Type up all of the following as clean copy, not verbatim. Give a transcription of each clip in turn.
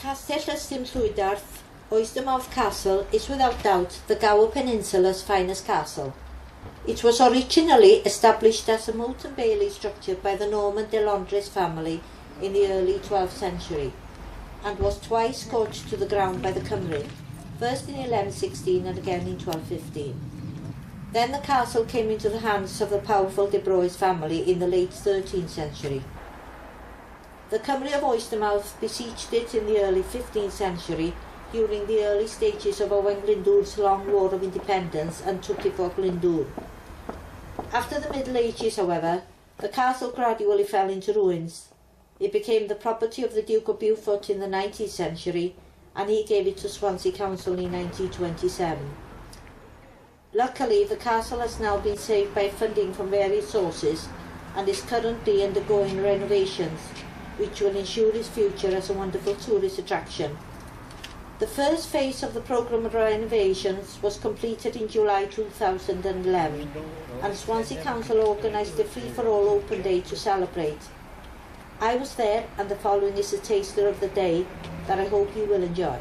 Castell Llwyd, Oystermouth Castle is without doubt the Gower Peninsula's finest castle. It was originally established as a moat and bailey structure by the Norman de Londres family in the early 12th century, and was twice scorched to the ground by the Cymry, first in 1116 and again in 1215. Then the castle came into the hands of the powerful de Broys family in the late 13th century. The Cymry of Oystermouth besieged it in the early 15th century during the early stages of Owain Glyndwr's long war of independence and took it for Glyndwr. After the Middle Ages, however, the castle gradually fell into ruins. It became the property of the Duke of Beaufort in the 19th century, and he gave it to Swansea Council in 1927. Luckily, the castle has now been saved by funding from various sources and is currently undergoing renovations, which will ensure its future as a wonderful tourist attraction. The first phase of the programme of renovations was completed in July 2011, and Swansea Council organised a free-for-all open day to celebrate. I was there, and the following is a taster of the day that I hope you will enjoy.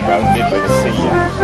Rounded by the Sian.